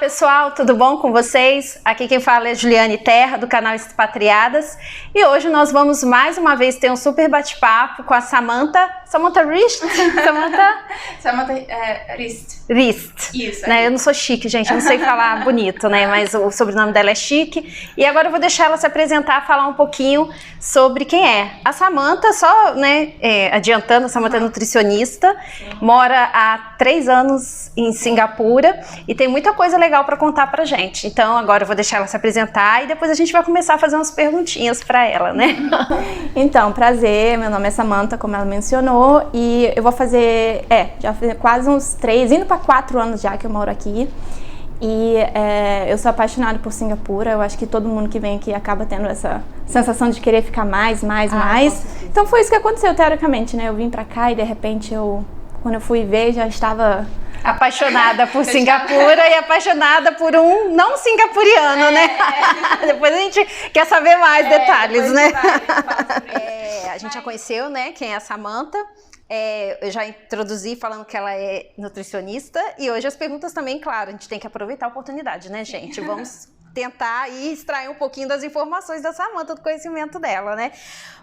pessoal, tudo bom com vocês? Aqui quem fala é Juliane Terra, do canal Expatriadas, e hoje nós vamos mais uma vez ter um super bate-papo com a Samantha Rist? Samantha Rist. Isso. Né? Eu não sou chique, gente, eu não sei falar bonito, né? Mas o sobrenome dela é chique. E agora eu vou deixar ela se apresentar, falar um pouquinho sobre quem é. A Samantha, só, né, adiantando, a Samantha é nutricionista, mora há 3 anos em Singapura e tem muita coisa legal para contar pra gente. Então agora eu vou deixar ela se apresentar e depois a gente vai começar a fazer umas perguntinhas para ela, né? Então, prazer, meu nome é Samantha, como ela mencionou, e eu vou fazer, já faz quase uns 3, indo para 4 anos já que eu moro aqui. E eu sou apaixonada por Singapura, eu acho que todo mundo que vem aqui acaba tendo essa sensação de querer ficar mais. Então foi isso que aconteceu, teoricamente, né? Eu vim pra cá e de repente quando eu fui ver, já estava apaixonada por Singapura e apaixonada por um não singapuriano, né? Depois a gente quer saber mais detalhes, né? A gente já conheceu, né, quem é a Samantha. Eu já introduzi falando que ela é nutricionista e hoje as perguntas também, claro, a gente tem que aproveitar a oportunidade, né, gente? Vamos tentar e extrair um pouquinho das informações da Samantha, do conhecimento dela, né?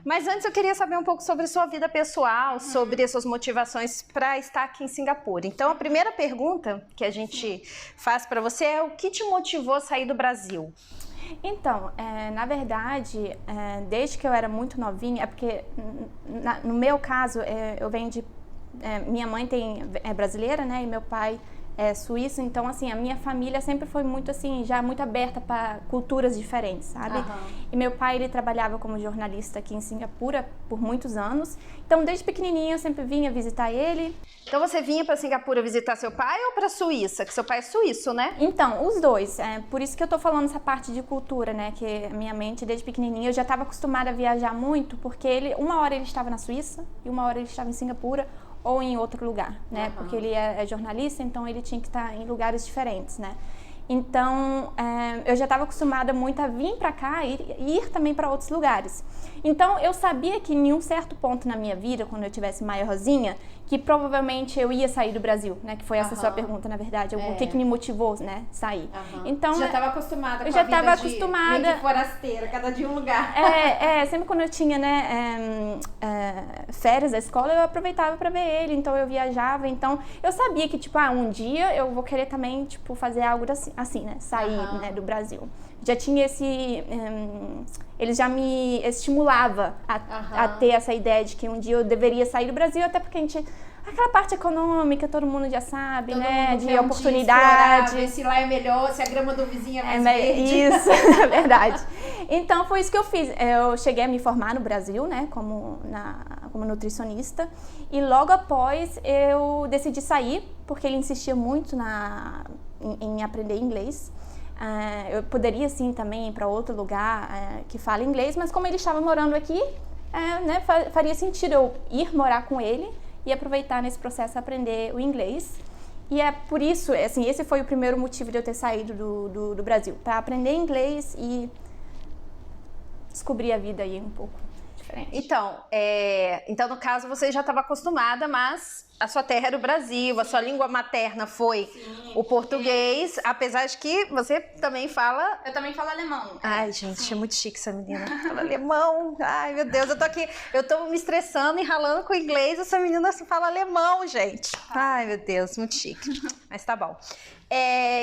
Mas antes eu queria saber um pouco sobre sua vida pessoal, sobre as suas motivações para estar aqui em Singapura. Então, a primeira pergunta que a gente faz para você é o que te motivou a sair do Brasil? Então, na verdade, desde que eu era muito novinha, porque no meu caso, eu venho de... minha mãe é brasileira, né, e meu pai é suíço, então assim, a minha família sempre foi muito assim, já muito aberta para culturas diferentes, sabe? Uhum. E meu pai, ele trabalhava como jornalista aqui em Singapura por muitos anos, então desde pequenininha eu sempre vinha visitar ele. Então você vinha para Singapura visitar seu pai ou para Suíça? Que seu pai é suíço, né? Então, os dois, por isso que eu tô falando essa parte de cultura, né, que a minha mente desde pequenininha, eu já estava acostumada a viajar muito, porque uma hora ele estava na Suíça e uma hora ele estava em Singapura, ou em outro lugar, né? Uhum. Porque ele é jornalista, então ele tinha que estar em lugares diferentes, né? Então, eu já estava acostumada muito a vir para cá e ir também para outros lugares. Então, eu sabia que em um certo ponto na minha vida, quando eu tivesse maiorzinha, que provavelmente eu ia sair do Brasil, né? Que foi essa sua pergunta, na verdade. O que me motivou, né? Sair. Então, já estava acostumada com eu já estava acostumada. Meio que forasteira, cada dia um lugar. Sempre quando eu tinha, né, férias da escola, eu aproveitava para ver ele. Então, eu viajava. Então, eu sabia que, tipo, um dia eu vou querer também, tipo, fazer algo assim, né? Sair, né, do Brasil. Já tinha ele já me estimulava a ter essa ideia de que um dia eu deveria sair do Brasil, até porque aquela parte econômica, todo mundo já sabe, né? De oportunidade. Ver se lá é melhor, se a grama do vizinho é mais verde. Isso, é verdade. Então, foi isso que eu fiz. Eu cheguei a me formar no Brasil, né? Como nutricionista. E logo após, eu decidi sair, porque ele insistia muito em aprender inglês. Eu poderia, sim, também ir para outro lugar que fala inglês, mas como ele estava morando aqui, né, faria sentido eu ir morar com ele e aproveitar nesse processo aprender o inglês. E é por isso, assim, esse foi o primeiro motivo de eu ter saído do Brasil, para aprender inglês e descobrir a vida aí um pouco diferente. Então no caso, você já estava acostumada, mas a sua terra era o Brasil, a sua língua materna foi o português, apesar de que você também fala... Eu também falo alemão. Ai, gente, é muito chique essa menina. Fala alemão. Ai, meu Deus, eu tô me estressando e ralando com o inglês, essa menina assim, fala alemão, gente. Ai, meu Deus, muito chique. Mas tá bom.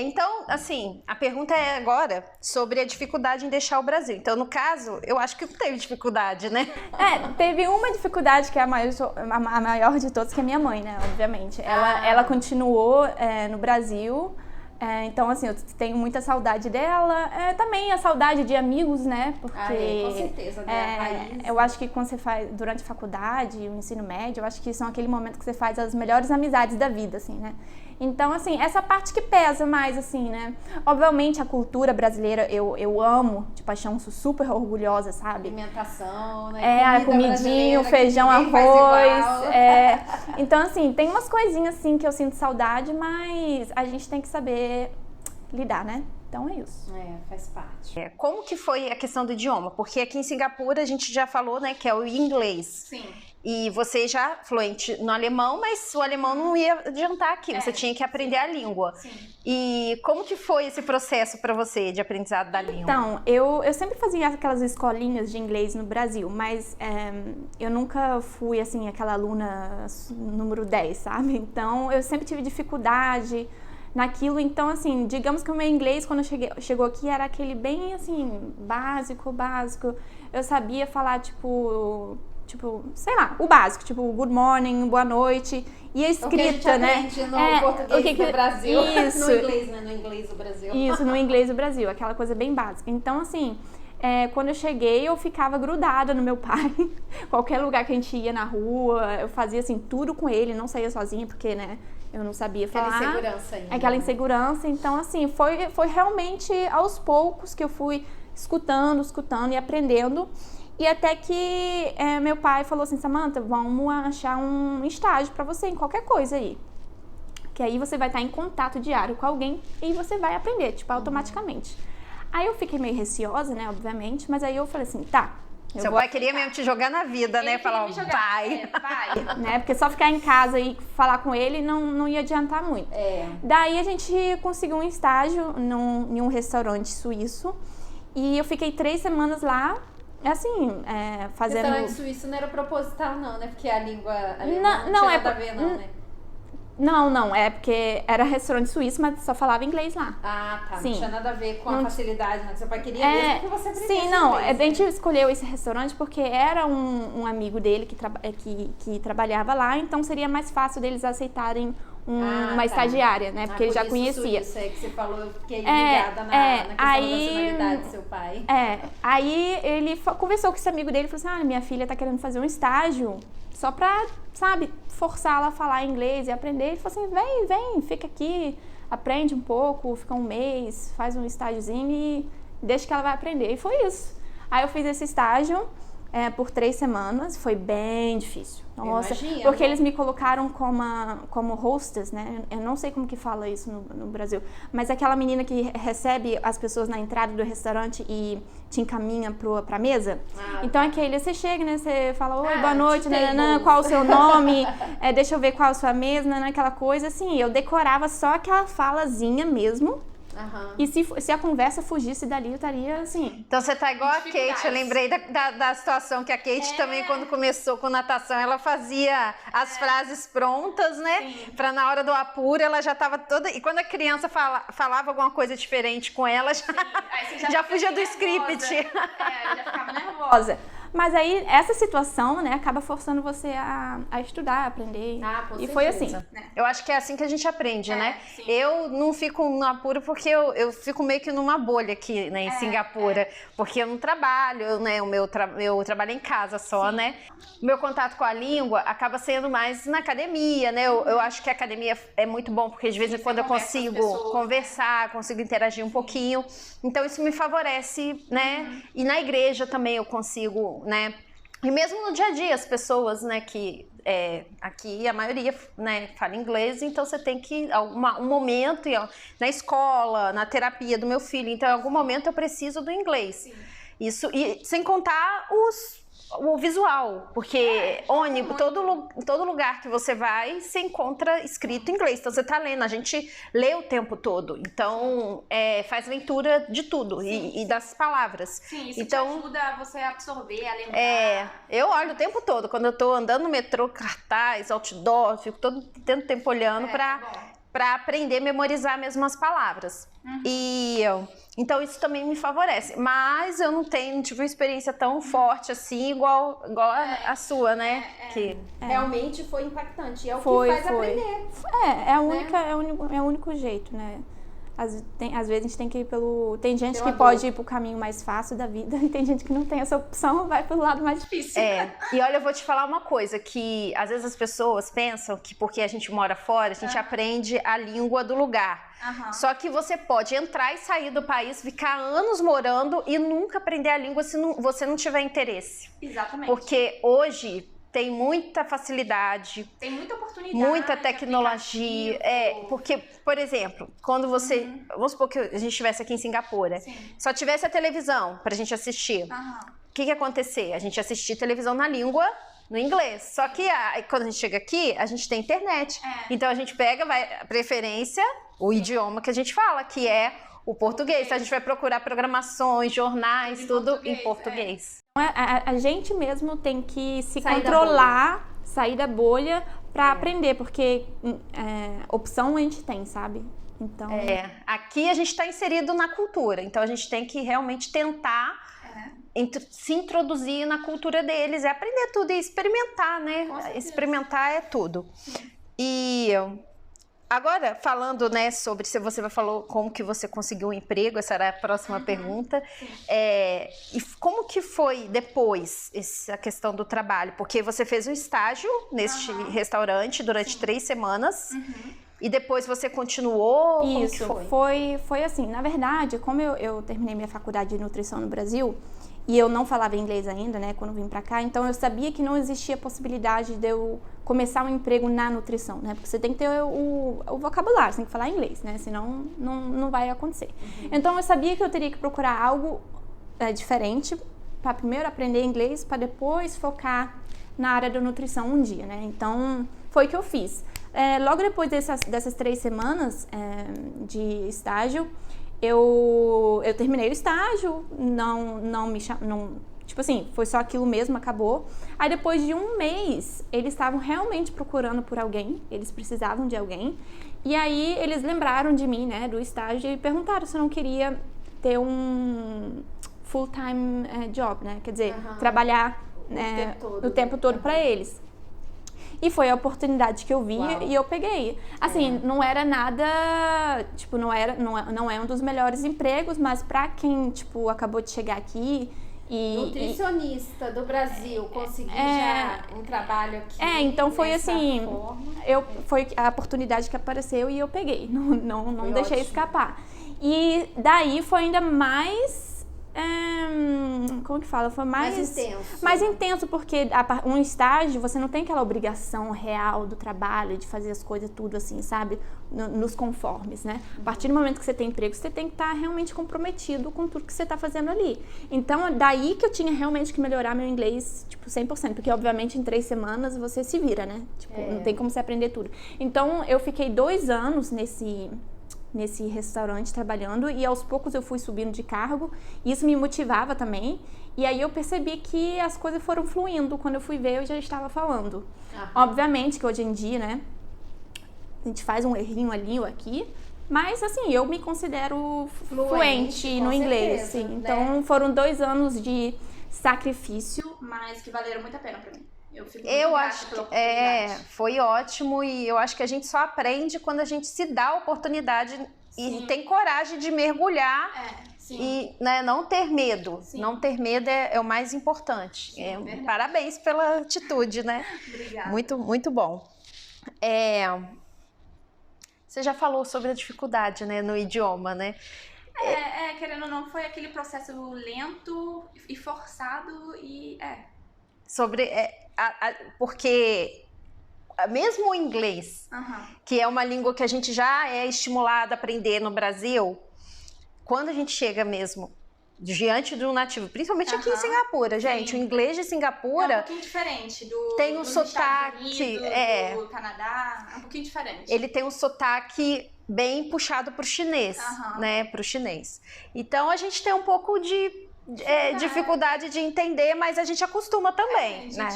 Então, assim, a pergunta é agora sobre a dificuldade em deixar o Brasil. Então, no caso, eu acho que não teve dificuldade, né? Teve uma dificuldade que é a maior de todas, que é minha mãe, né? Obviamente. Ela continuou no Brasil, então, assim, eu tenho muita saudade dela. Também a saudade de amigos, né? Porque com certeza, né? Eu acho que quando você faz durante a faculdade, o ensino médio, eu acho que são aquele momento que você faz as melhores amizades da vida, assim, né? Então, assim, essa parte que pesa mais, assim, né? Obviamente, a cultura brasileira eu amo de paixão, sou super orgulhosa, sabe? Alimentação, né? A comidinho, feijão, arroz. Então, assim, tem umas coisinhas, assim, que eu sinto saudade, mas a gente tem que saber lidar, né? Então é isso. Faz parte. Como que foi a questão do idioma? Porque aqui em Singapura a gente já falou, né, que é o inglês. Sim. E você já fluente no alemão, mas o alemão não ia adiantar aqui, você tinha que aprender a língua. Sim. E como que foi esse processo para você de aprendizado da língua? Então, eu sempre fazia aquelas escolinhas de inglês no Brasil, mas eu nunca fui, assim, aquela aluna número 10, sabe? Então, eu sempre tive dificuldade naquilo. Então, assim, digamos que o meu inglês, quando chegou aqui, era aquele bem, assim, básico. Eu sabia falar, tipo, sei lá, o básico, tipo, good morning, boa noite, e a escrita, o que a gente aprende no português do Brasil, isso, no inglês, né? No inglês do Brasil. Isso, no inglês do Brasil, aquela coisa bem básica. Então, assim, quando eu cheguei, eu ficava grudada no meu pai, qualquer lugar que a gente ia na rua, eu fazia, assim, tudo com ele, não saía sozinha, porque, né, eu não sabia falar. Aquela insegurança ainda. Aquela insegurança, então, assim, foi realmente aos poucos que eu fui escutando e aprendendo. E até que meu pai falou assim, Samantha, vamos achar um estágio pra você em qualquer coisa aí. Que aí você vai estar em contato diário com alguém e você vai aprender, tipo, automaticamente. Aí eu fiquei meio receosa, né, obviamente, mas aí eu falei assim, tá. Seu pai queria mesmo te jogar na vida, né? Falar, vai. Né? Porque só ficar em casa e falar com ele não ia adiantar muito. Daí a gente conseguiu um estágio em um restaurante suíço e eu fiquei 3 semanas lá. Assim, fazendo... Restaurante suíço não era proposital, não, né? Porque a língua não tinha nada a ver, não, né? Não, é porque era restaurante suíço, mas só falava inglês lá. Ah, tá. Sim. Não tinha nada a ver com a facilidade, né? Seu pai queria mesmo que você aprendesse Sim, não, inglês, a gente escolheu esse restaurante porque era um amigo dele que trabalhava lá, então seria mais fácil deles aceitarem uma estagiária, né? Porque ele já conhecia. Isso é que você falou, eu fiquei ligada na questão da nacionalidade do seu pai. Aí ele conversou com esse amigo dele e falou assim, minha filha tá querendo fazer um estágio só pra, sabe, forçar ela a falar inglês e aprender. Ele falou assim, vem, fica aqui, aprende um pouco, fica um mês, faz um estágiozinho e deixa que ela vai aprender. E foi isso. Aí eu fiz esse estágio por 3 semanas, foi bem difícil. Nossa, imagino, porque eles me colocaram como hostess, né? Eu não sei como que fala isso no Brasil, mas aquela menina que recebe as pessoas na entrada do restaurante e te encaminha pra mesa. Então aquele, você chega, né? Você fala, oi, boa noite, qual o seu nome? Deixa eu ver qual a sua mesa, né? Aquela coisa, assim, eu decorava só aquela falazinha mesmo. E se a conversa fugisse dali, eu estaria assim... Então você tá igual a Kate, eu lembrei da situação que a Kate também, quando começou com natação, ela fazia as frases prontas, né? Sim. Pra na hora do apuro, ela já tava toda... E quando a criança falava alguma coisa diferente com ela, já fugia do script. Eu já ficava nervosa. Mas aí, essa situação, né, acaba forçando você a estudar, a aprender. Com e foi assim. Eu acho que é assim que a gente aprende, né? Sim. Eu não fico no apuro porque eu fico meio que numa bolha aqui, né, em Singapura. Porque eu não trabalho, né? Eu trabalho em casa só, né? O meu contato com a língua acaba sendo mais na academia, né? Eu acho que a academia é muito bom, porque de vez em quando eu consigo conversar, consigo interagir um pouquinho. Então isso me favorece, né? E na igreja também eu consigo, né? E mesmo no dia a dia, as pessoas, né, que aqui a maioria, né, fala inglês, então você tem que, um momento, na escola, na terapia do meu filho, então em algum momento eu preciso do inglês. Sim. Isso, e sem contar o visual, porque ônibus, todo lugar que você vai, você encontra escrito em inglês, então você tá lendo, a gente lê o tempo todo, então faz leitura de tudo e das palavras. Sim, isso então, te ajuda a você absorver, a lembrar. Eu olho o tempo todo, quando eu tô andando no metrô, cartaz, outdoor, fico todo tempo olhando para aprender, memorizar mesmo as palavras. Então isso também me favorece, mas eu não tive uma experiência tão forte assim, igual a sua, né? Realmente foi impactante, é o que faz aprender. É o único jeito, né? Às vezes a gente tem que ir tem gente que pode ir pro caminho mais fácil da vida e tem gente que não tem essa opção, vai pelo lado mais difícil. E olha, eu vou te falar uma coisa, que às vezes as pessoas pensam que porque a gente mora fora, a gente aprende a língua do lugar. Só que você pode entrar e sair do país, ficar anos morando e nunca aprender a língua se você não tiver interesse. Exatamente. Porque hoje tem muita facilidade, tem muita oportunidade, muita tecnologia. Porque, por exemplo, quando você... Vamos supor que a gente estivesse aqui em Singapura, só tivesse a televisão pra gente assistir. O que ia acontecer? A gente assistia televisão na língua no inglês. Só que quando a gente chega aqui, a gente tem internet. Então a gente pega, a preferência, o idioma que a gente fala, que é o português. Então a gente vai procurar programações, jornais, tudo em português. A gente mesmo tem que se controlar, sair da bolha para aprender, porque opção a gente tem, sabe? Então... aqui a gente está inserido na cultura, então a gente tem que realmente tentar se introduzir na cultura deles, aprender tudo e experimentar, né? Experimentar é tudo. Sim. E agora, falando, né, sobre se você falou como que você conseguiu um emprego, essa era a próxima pergunta. E como que foi depois essa questão do trabalho? Porque você fez um estágio neste restaurante durante 3 semanas. E depois você continuou? Isso, foi assim. Na verdade, como eu terminei minha faculdade de nutrição no Brasil, e eu não falava inglês ainda, né, quando vim pra cá, então eu sabia que não existia possibilidade de eu começar um emprego na nutrição, né, porque você tem que ter o vocabulário, você tem que falar inglês, né, senão não vai acontecer. Então eu sabia que eu teria que procurar algo diferente, para primeiro aprender inglês, para depois focar na área da nutrição um dia, né, então foi o que eu fiz. Logo depois dessas 3 semanas de estágio, eu terminei o estágio, tipo assim, foi só aquilo mesmo, acabou. Aí depois de 1 mês, eles estavam realmente procurando por alguém, eles precisavam de alguém. E aí eles lembraram de mim, né, do estágio, e perguntaram se eu não queria ter um full-time job, né, quer dizer, trabalhar o tempo todo para eles. E foi a oportunidade que eu vi e eu peguei. Assim, não era nada, tipo, não é um dos melhores empregos, mas pra quem, tipo, acabou de chegar aqui nutricionista do Brasil, conseguir já um trabalho aqui. Então foi assim, foi a oportunidade que apareceu e eu peguei, não deixei escapar. E daí foi ainda mais... como que fala? Foi mais intenso, porque um estágio, você não tem aquela obrigação real do trabalho, de fazer as coisas tudo assim, sabe? Nos conformes, né? A partir do momento que você tem emprego, você tem que estar realmente comprometido com tudo que você está fazendo ali. Então, daí que eu tinha realmente que melhorar meu inglês, tipo, 100%, porque obviamente em 3 semanas você se vira, né? Tipo, não tem como você aprender tudo. Então, eu fiquei 2 anos nesse restaurante trabalhando e aos poucos eu fui subindo de cargo e isso me motivava também, e aí eu percebi que as coisas foram fluindo. Quando eu fui ver, eu já estava falando. Obviamente que hoje em dia, né, a gente faz um errinho ali ou aqui, mas assim, eu me considero fluente no inglês, sim. Né? Então foram 2 anos de sacrifício, mas que valeram muito a pena pra mim. Eu acho que foi ótimo, e eu acho que a gente só aprende quando a gente se dá a oportunidade e tem coragem de mergulhar e, né, não ter medo. Sim. Não ter medo é o mais importante. Sim, parabéns pela atitude, né? Obrigada. Muito, muito bom. Você já falou sobre a dificuldade, né, no idioma, né? Querendo ou não, foi aquele processo lento e forçado e porque mesmo o inglês, que é uma língua que a gente já é estimulado a aprender no Brasil, quando a gente chega mesmo diante de um nativo, principalmente aqui em Singapura, gente, o inglês de Singapura é um pouquinho diferente tem um sotaque, do Canadá, é um pouquinho diferente. Ele tem um sotaque bem puxado pro chinês, né, pro chinês. Então a gente tem um pouco de dificuldade de entender, mas a gente acostuma também, né?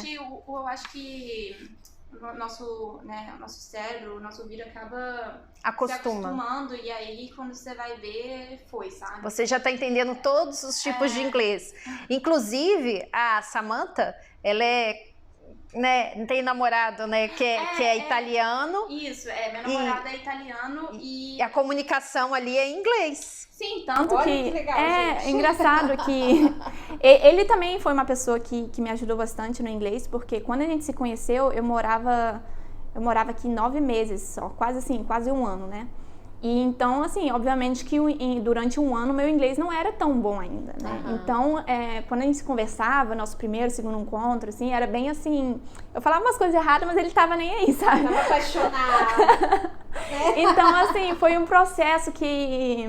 Eu acho que o nosso cérebro, o nosso ouvido acaba se acostumando, e aí quando você vai ver, sabe? Você já tá entendendo todos os tipos de inglês. Inclusive, a Samantha, ela né, tem namorado, né, que é italiano. Isso, meu namorado é italiano e a comunicação ali é em inglês. Sim, tanto que legal, gente. Engraçado que ele também foi uma pessoa que me ajudou bastante no inglês, porque quando a gente se conheceu, eu morava aqui 9 meses só, quase 1 ano, né? E então, assim, obviamente que durante 1 ano meu inglês não era tão bom ainda, né? Então, quando a gente conversava, nosso primeiro, segundo encontro, assim, era bem assim... Eu falava umas coisas erradas, mas ele tava nem aí, sabe? Tava apaixonado. Então, assim, foi um processo que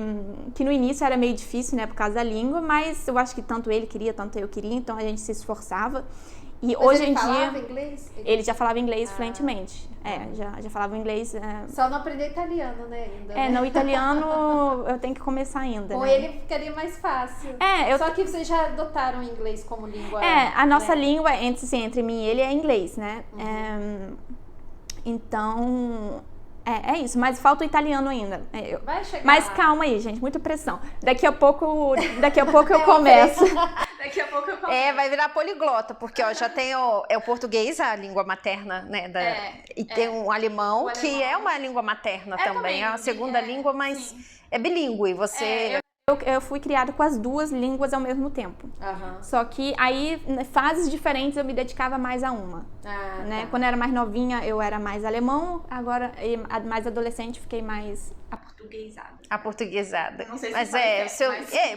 no início era meio difícil, né? Por causa da língua, mas eu acho que tanto ele queria, tanto eu queria, então a gente se esforçava. E Mas hoje ele em falava dia inglês? ele já falava inglês fluentemente. Já falava inglês. Só não aprendeu italiano, né? Ainda, né? No italiano eu tenho que começar ainda. Com né? ele ficaria mais fácil. Só que vocês já adotaram o inglês como língua. A nossa língua entre mim e ele é inglês, né? Então, é isso. Mas falta o italiano ainda. Vai chegar mas lá. Calma aí, gente. Muita pressão. Daqui a pouco eu começo. Daqui a pouco eu começo. Vai virar poliglota, porque ó, já tem o português, a língua materna, né? E tem um alemão, que é uma língua materna também. É a segunda língua, mas é bilíngue. Você... Eu fui criada com as duas línguas ao mesmo tempo. Só que aí, fases diferentes, eu me dedicava mais a uma. Né? Tá. Quando eu era mais novinha, eu era mais alemão. Agora, mais adolescente, fiquei mais aportuguesada. Aportuguesada. Não sei se mas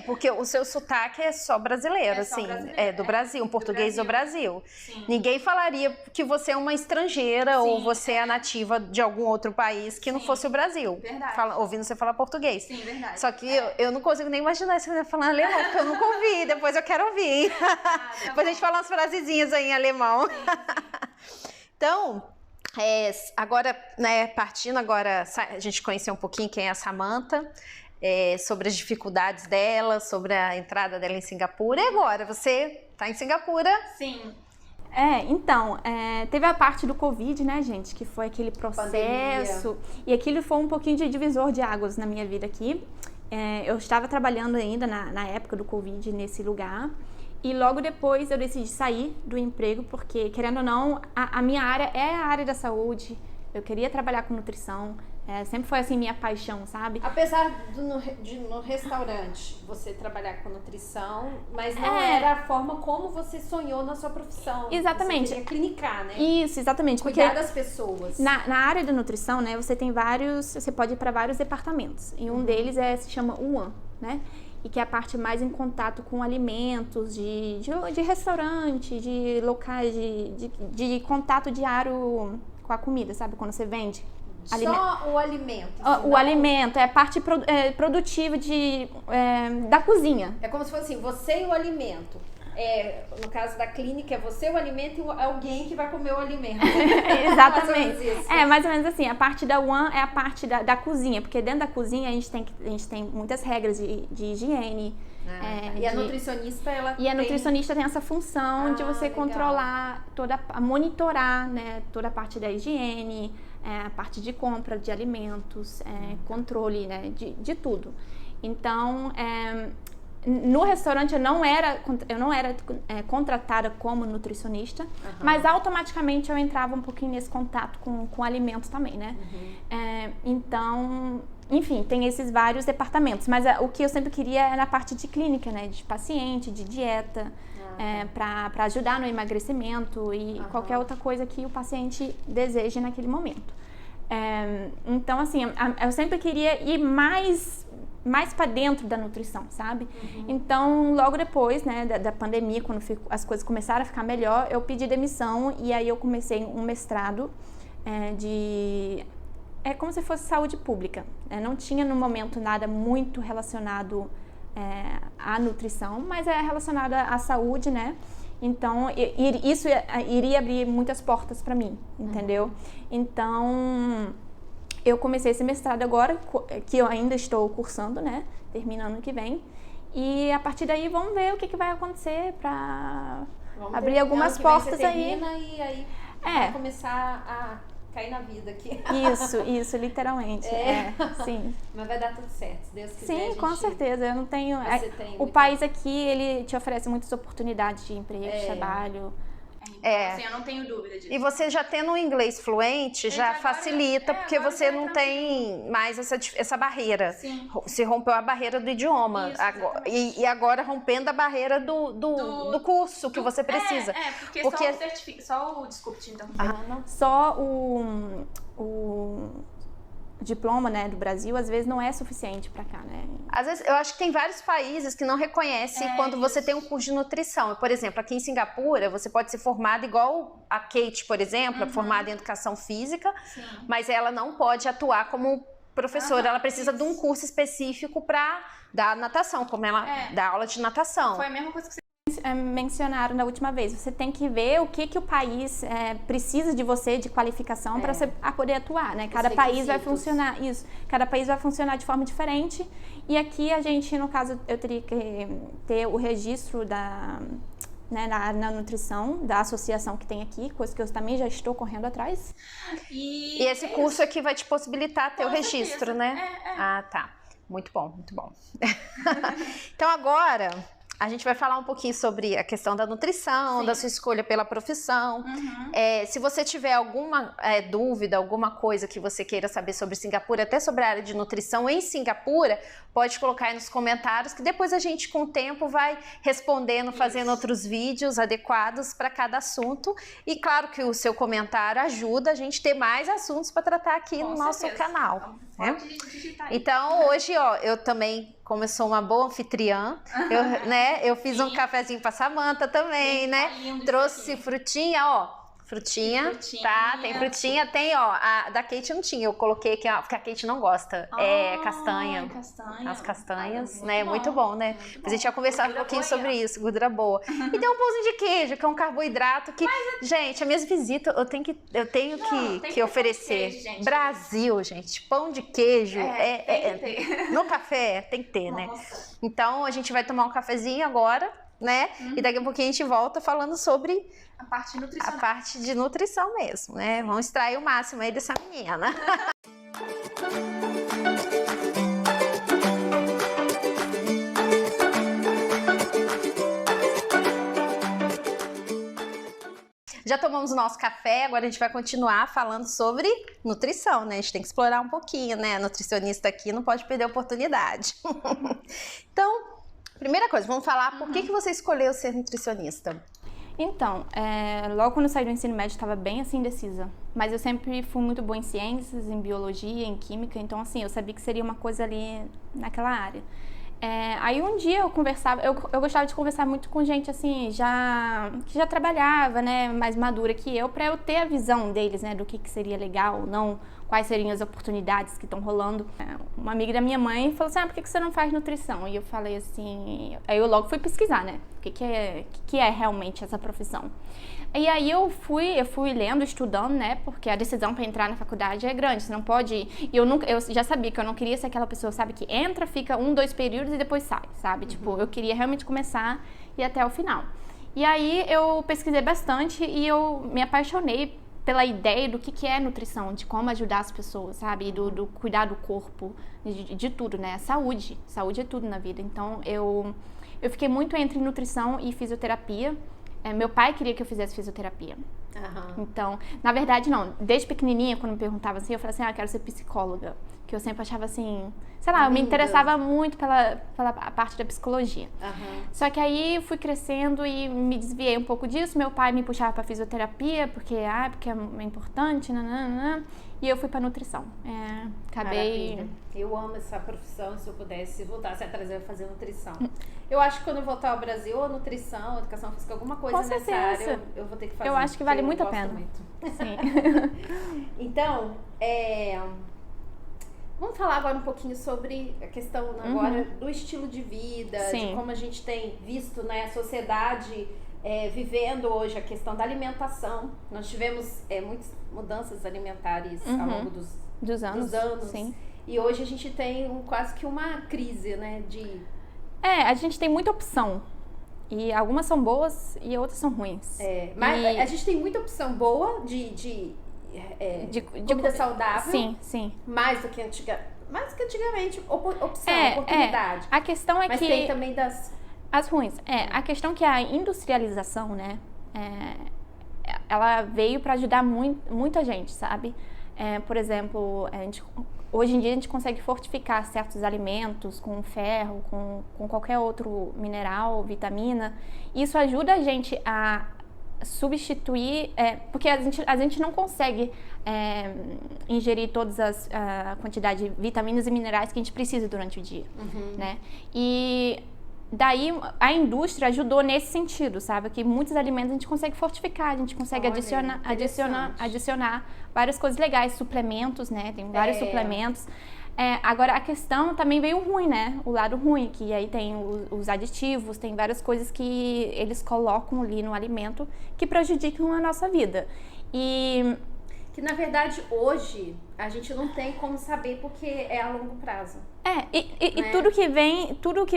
porque o seu sotaque é só brasileiro, assim. brasileiro, É do Brasil, um português do Brasil. Sim. Ninguém falaria que você é uma estrangeira ou você é nativa de algum outro país que não fosse o Brasil. Verdade. Ouvindo você falar português. Sim, verdade. Só que eu não consigo nem imaginar você falando alemão, porque eu nunca ouvi. Depois eu quero ouvir. Depois a gente fala umas frasezinhas aí em alemão. Então... agora, né, partindo agora, a gente conheceu um pouquinho quem é a Samantha, sobre as dificuldades dela, sobre a entrada dela em Singapura. E agora, você está em Singapura? Sim. Então, teve a parte do Covid, né, gente, que foi aquele processo. Pandemia. E aquilo foi um pouquinho de divisor de águas na minha vida aqui. Eu estava trabalhando ainda na época do Covid nesse lugar. E logo depois eu decidi sair do emprego, porque, querendo ou não, a minha área é a área da saúde. Eu queria trabalhar com nutrição. Sempre foi, assim, minha paixão, sabe? Apesar de no restaurante você trabalhar com nutrição, mas não era a forma como você sonhou na sua profissão. Exatamente. Você queria clinicar, né? Isso, exatamente. Cuidar das pessoas. Na área da nutrição, né, você pode ir para vários departamentos. E um deles se chama UAN, né? E que é a parte mais em contato com alimentos, de restaurante, de locais, de contato diário com a comida, sabe? Quando você vende. Só o alimento. O alimento, é a parte produtiva da cozinha. É como se fosse assim, você e o alimento. No caso da clínica, é você, o alimento e alguém que vai comer o alimento. Exatamente. Mais ou menos assim, a parte da One é a parte da cozinha, porque dentro da cozinha a gente tem muitas regras de higiene. E a nutricionista, nutricionista tem essa função de você controlar, monitorar, né, toda a parte da higiene, a parte de compra de alimentos, controle, né, de tudo. Então, no restaurante eu não era contratada como nutricionista, mas automaticamente eu entrava um pouquinho nesse contato com alimentos também, né? Então, enfim, tem esses vários departamentos, mas o que eu sempre queria era na parte de clínica, né? De paciente, de dieta, para ajudar no emagrecimento e qualquer outra coisa que o paciente deseje naquele momento. Então, assim, eu sempre queria ir mais para dentro da nutrição, sabe? Então, logo depois, né, da pandemia, quando as coisas começaram a ficar melhor, eu pedi demissão e aí eu comecei um mestrado como se fosse saúde pública. Não tinha no momento nada muito relacionado à nutrição, mas é relacionado à saúde, né? Então, isso iria abrir muitas portas para mim, entendeu? Então, eu comecei esse mestrado agora, que eu ainda estou cursando, né? Termina ano que vem. E a partir daí, vamos ver o que vai acontecer para abrir algumas portas aí. E aí vai começar a cair na vida aqui. Isso, literalmente. Sim. Mas vai dar tudo certo, se Deus quiser. Sim, com certeza. Eu não tenho. O país aqui, ele te oferece muitas oportunidades de emprego, de trabalho. Então, assim, eu não tenho dúvida disso. E você já tendo um inglês fluente, já facilita, porque você não tem mais essa barreira. Sim. Se rompeu a barreira do idioma. Isso, e agora rompendo a barreira do curso que você precisa. Porque desculpe te interromper. Só o diploma, né, do Brasil, às vezes não é suficiente para cá, né? Às vezes, eu acho que tem vários países que não reconhecem quando você tem um curso de nutrição. Por exemplo, aqui em Singapura, você pode ser formada igual a Kate, por exemplo, formada em educação física, mas ela não pode atuar como professora. Ela precisa de um curso específico para dar natação, como ela dá aula de natação. Foi a mesma coisa que você mencionaram da última vez. Você tem que ver o que o país precisa de você, de qualificação, para você poder atuar, né? Cada país vai funcionar, cada país vai funcionar de forma diferente. E aqui a gente, no caso, eu teria que ter o registro na nutrição, da associação que tem aqui, coisa que eu também já estou correndo atrás. E esse curso aqui vai te possibilitar ter o registro, né? Ah, tá. Muito bom, muito bom. Então agora a gente vai falar um pouquinho sobre a questão da nutrição, da sua escolha pela profissão. Se você tiver alguma dúvida, alguma coisa que você queira saber sobre Singapura, até sobre a área de nutrição em Singapura, pode colocar aí nos comentários, que depois a gente, com o tempo, vai respondendo, fazendo outros vídeos adequados para cada assunto. E claro que o seu comentário ajuda a gente a ter mais assuntos para tratar aqui no nosso canal. Então, hoje, eu também, como eu sou uma boa anfitriã, eu fiz um cafezinho pra Samantha também, né? Trouxe frutinha, frutinha, tá? Tem frutinha, tem, a da Kate não tinha, eu coloquei aqui, porque a Kate não gosta, castanha. As castanhas, né? Muito bom, né? Depois a gente vai conversar um pouquinho sobre isso, gordura boa. E tem um pãozinho de queijo, que é um carboidrato que, gente, as minhas visitas eu tenho que oferecer. Queijo, Brasil, gente, pão de queijo, no café tem que ter, né? Então a gente vai tomar um cafezinho agora, né? E daqui a pouquinho a gente volta falando sobre a parte nutricional. A parte de nutrição mesmo, né? Vamos extrair o máximo aí dessa menina. Já tomamos o nosso café, agora a gente vai continuar falando sobre nutrição, né? A gente tem que explorar um pouquinho, né? A nutricionista aqui não pode perder a oportunidade. Então, primeira coisa, vamos falar por que você escolheu ser nutricionista? Então, logo quando eu saí do ensino médio, estava bem assim indecisa. Mas eu sempre fui muito boa em ciências, em biologia, em química. Então, assim, eu sabia que seria uma coisa ali naquela área. Aí um dia eu conversava, eu gostava de conversar muito com gente assim, que já trabalhava, né, mais madura que eu, para eu ter a visão deles, né, do que seria legal ou não, quais seriam as oportunidades que estão rolando. Uma amiga da minha mãe falou assim, por que você não faz nutrição? E eu falei assim, aí eu logo fui pesquisar, né, o que é realmente essa profissão. E aí eu fui lendo, estudando, né, porque a decisão para entrar na faculdade é grande, você não pode ir. E eu já sabia que eu não queria ser aquela pessoa, sabe, que entra, fica 2 períodos e depois sai, sabe? Tipo, eu queria realmente começar e ir até o final. E aí eu pesquisei bastante e eu me apaixonei pela ideia do que é nutrição, de como ajudar as pessoas, sabe? Do cuidar do corpo, de tudo, né? Saúde é tudo na vida. Então eu fiquei muito entre nutrição e fisioterapia. Meu pai queria que eu fizesse fisioterapia. Então, na verdade, não. Desde pequenininha, quando me perguntavam assim, eu falava assim, eu quero ser psicóloga. Que eu sempre achava assim, sei lá, eu me interessava muito pela parte da psicologia. Só que aí fui crescendo e me desviei um pouco disso. Meu pai me puxava pra fisioterapia, porque é importante, nananana. E eu fui pra nutrição. Acabei... Maravilha. Eu amo essa profissão, se eu pudesse, se voltasse atrás, eu ia fazer nutrição. Eu acho que quando eu voltar ao Brasil, a nutrição, a educação física, alguma coisa nessa área, eu vou ter que fazer. Eu acho que vale muito a pena. Sim. Então, vamos falar agora um pouquinho sobre a questão agora do estilo de vida, de como a gente tem visto, né, a sociedade vivendo hoje a questão da alimentação. Nós tivemos muitas mudanças alimentares ao longo dos anos. Sim. E hoje a gente tem quase que uma crise, né, a gente tem muita opção. E algumas são boas e outras são ruins. Mas a gente tem muita opção boa de comida saudável. Sim. Mais do que antigamente. Oportunidade. A questão é mas que... tem também as ruins. A questão é que a industrialização, né, ela veio para ajudar muita gente, sabe? Por exemplo, hoje em dia a gente consegue fortificar certos alimentos com ferro, com qualquer outro mineral, vitamina. Isso ajuda a gente a substituir, porque a gente não consegue ingerir todas a quantidade de vitaminas e minerais que a gente precisa durante o dia, né? E daí a indústria ajudou nesse sentido, sabe? Que muitos alimentos a gente consegue fortificar, a gente consegue adicionar várias coisas legais, suplementos, né? Tem vários suplementos. Agora, a questão também veio ruim, né? O lado ruim, que aí tem os aditivos, tem várias coisas que eles colocam ali no alimento que prejudicam a nossa vida. E que, na verdade, hoje, a gente não tem como saber porque é a longo prazo. E tudo que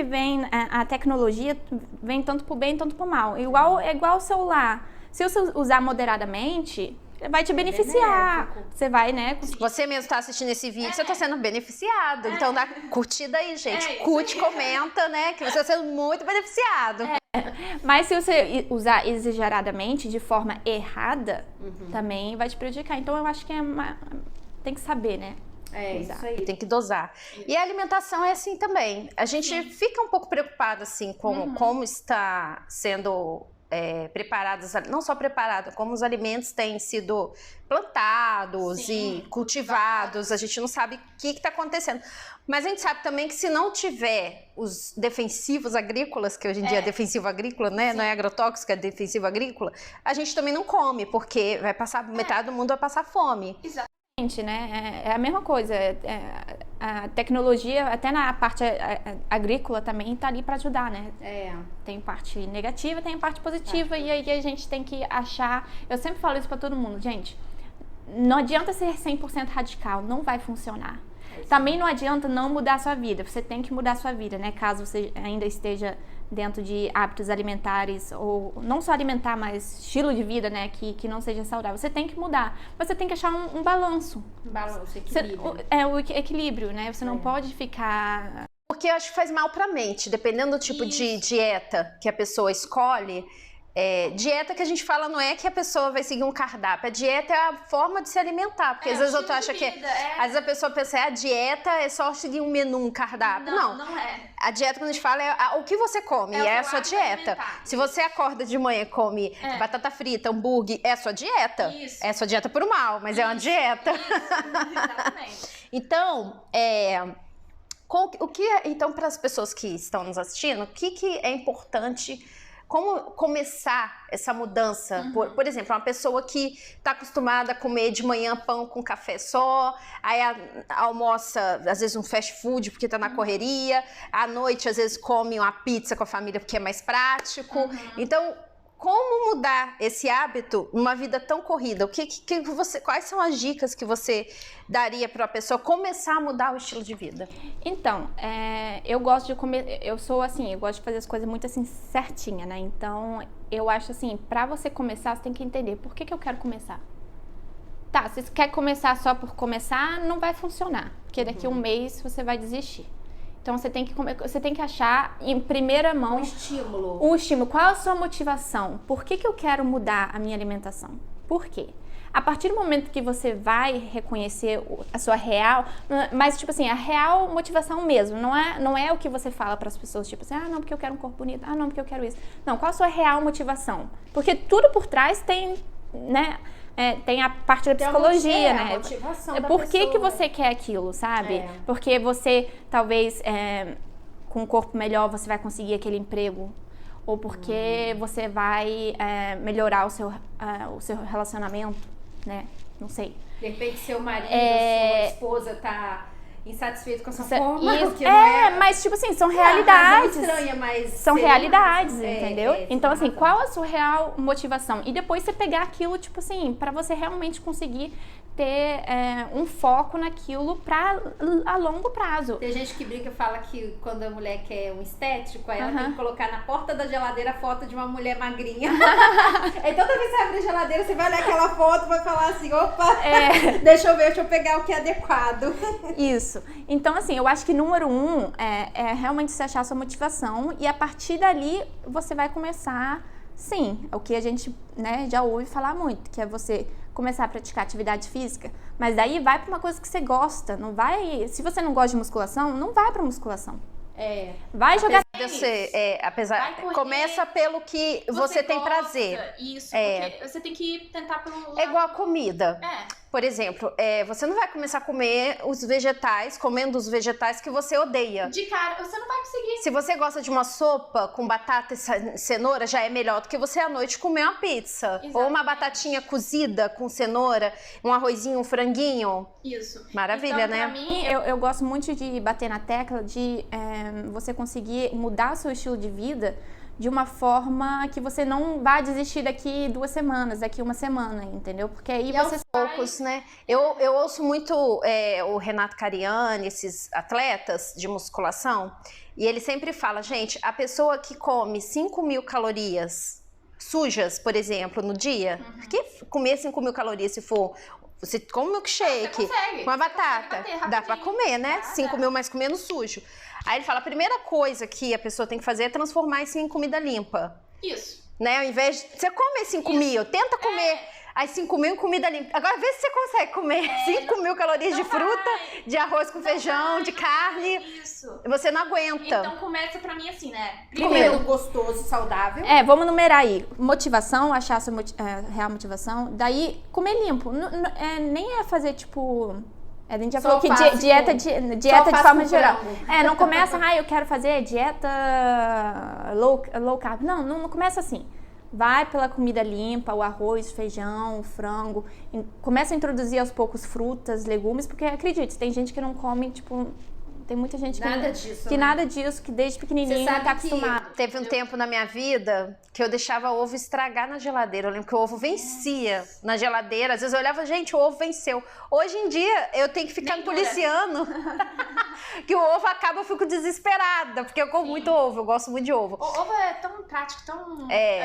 vem, a tecnologia vem tanto pro bem, tanto pro mal. É igual o celular. Se você usar moderadamente, vai te beneficiar. Você vai, né? Você mesmo tá assistindo esse vídeo, você tá sendo beneficiado. Então dá curtida aí, gente. Curte, comenta, né? Que você tá sendo muito beneficiado. Mas se você usar exageradamente, de forma errada, também vai te prejudicar. Então eu acho que tem que saber, né? Isso aí. Tem que dosar. E a alimentação é assim também. A gente fica um pouco preocupado assim com como está sendo preparados, não só preparados, como os alimentos têm sido plantados e cultivados. A gente não sabe o que está acontecendo. Mas a gente sabe também que se não tiver os defensivos agrícolas, que hoje em dia é defensivo agrícola, né? Não é agrotóxico, é defensivo agrícola, a gente também não come, porque vai passar, metade do mundo vai passar fome. Exatamente, né? É a mesma coisa. A tecnologia, até na parte agrícola também, tá ali para ajudar, né? Tem parte negativa, tem parte positiva, e aí a gente tem que achar... Eu sempre falo isso para todo mundo, gente, não adianta ser 100% radical, não vai funcionar. Também não adianta não mudar a sua vida, você tem que mudar a sua vida, né? Caso você ainda esteja dentro de hábitos alimentares, ou não só alimentar, mas estilo de vida, né? Que não seja saudável. Você tem que mudar, mas você tem que achar um balanço. Equilíbrio. O equilíbrio, né? Você não pode ficar... Porque eu acho que faz mal pra mente, dependendo do tipo de dieta que a pessoa escolhe. Dieta que a gente fala não é que a pessoa vai seguir um cardápio, a dieta é a forma de se alimentar, porque às vezes eu acho que às vezes a pessoa pensa, a dieta é só seguir um menu, um cardápio. Não é. A dieta, quando a gente fala, é o que você come, é a sua dieta. Se você acorda de manhã e come batata frita, hambúrguer, é a sua dieta. Isso. É a sua dieta por mal, mas é uma dieta. Exatamente. Então, então, para as pessoas que estão nos assistindo, o que é importante? Como começar essa mudança? Por exemplo, uma pessoa que está acostumada a comer de manhã pão com café só, aí almoça, às vezes, um fast food porque está na correria, à noite, às vezes, come uma pizza com a família porque é mais prático. Então, como mudar esse hábito numa vida tão corrida? Quais são as dicas que você daria para a pessoa começar a mudar o estilo de vida? Então, eu gosto de comer, eu sou assim, eu gosto de fazer as coisas muito assim certinha, né? Então, eu acho assim, para você começar, você tem que entender por que eu quero começar. Tá, se você quer começar só por começar, não vai funcionar, porque daqui a um mês você vai desistir. Então, você tem que achar em primeira mão... Um estímulo. Qual é a sua motivação? Por que eu quero mudar a minha alimentação? Por quê? A partir do momento que você vai reconhecer a sua real... Mas, tipo assim, a real motivação mesmo. Não é o que você fala para as pessoas, tipo assim, não, porque eu quero um corpo bonito. Não, porque eu quero isso. Não, qual a sua real motivação? Porque tudo por trás tem, né... tem a parte da psicologia, né? A motivação Por que você quer aquilo, sabe? Porque você, talvez, com um corpo melhor, você vai conseguir aquele emprego. Ou porque você vai melhorar o seu relacionamento, né? Não sei. De repente, seu marido, sua esposa tá insatisfeito com a sua forma. Mas tipo assim, são realidades. Estranha, mas são realidades, entendeu? Então assim, qual a sua real motivação? E depois você pegar aquilo, tipo assim, pra você realmente conseguir ter um foco naquilo a longo prazo. Tem gente que brinca e fala que quando a mulher quer um estético, ela tem que colocar na porta da geladeira a foto de uma mulher magrinha. Aí toda vez que você abre a geladeira, você vai olhar aquela foto e vai falar assim, opa, deixa eu pegar o que é adequado. Isso. Então, assim, eu acho que número 1 é realmente você achar a sua motivação, e a partir dali você vai começar, sim, o que a gente, né, já ouve falar muito, que é você começar a praticar atividade física, mas daí vai para uma coisa que você gosta, não vai... Se você não gosta de musculação, não vai para musculação. Vai jogar tênis. Começa pelo que você tem prazer. Isso, porque você tem que tentar pelo lado. É igual a comida. por exemplo, você não vai começar a comer os vegetais, comendo os vegetais que você odeia. De cara, você não vai conseguir. Se você gosta de uma sopa com batata e cenoura, já é melhor do que você à noite comer uma pizza. Exatamente. Ou uma batatinha cozida com cenoura, um arrozinho, um franguinho. Isso. Maravilha, então, né? Pra mim, eu gosto muito de bater na tecla de você conseguir mudar seu estilo de vida de uma forma que você não vai desistir daqui 2 semanas, daqui 1 semana, entendeu? Porque aí você poucos, né? Eu ouço muito o Renato Cariani, esses atletas de musculação, e ele sempre fala, gente, a pessoa que come 5.000 calorias sujas, por exemplo, no dia, que comer 5.000 calorias se for... Você come um milkshake, uma batata, dá pra comer, né? 5.000, mas comendo sujo. Aí ele fala, a primeira coisa que a pessoa tem que fazer é transformar isso em comida limpa. Isso. Né? Ao invés de... Você come 5.000, tenta comer as 5.000 em comida limpa. Agora vê se você consegue comer 5.000 calorias de fruta, de arroz com feijão, de carne. Isso. Você não aguenta. Então começa pra mim assim, né? Primeiro, gostoso, saudável. Vamos numerar aí. Motivação, achar a sua real motivação. Daí, comer limpo. Nem é fazer, tipo... A gente já falou que dieta de forma geral. Não começa, eu quero fazer dieta low carb. Não começa assim. Vai pela comida limpa, o arroz, feijão, o frango. Começa a introduzir aos poucos frutas, legumes, porque acredite, tem gente que não come, tipo... Tem muita gente que nada disso, que desde pequenininho tá acostumado. Teve um tempo na minha vida que eu deixava ovo estragar na geladeira. Eu lembro que o ovo vencia na geladeira. Às vezes eu olhava, gente, o ovo venceu. Hoje em dia eu tenho que ficar me policiando. Que o ovo acaba, eu fico desesperada, porque eu como muito ovo, eu gosto muito de ovo. O ovo é tão prático,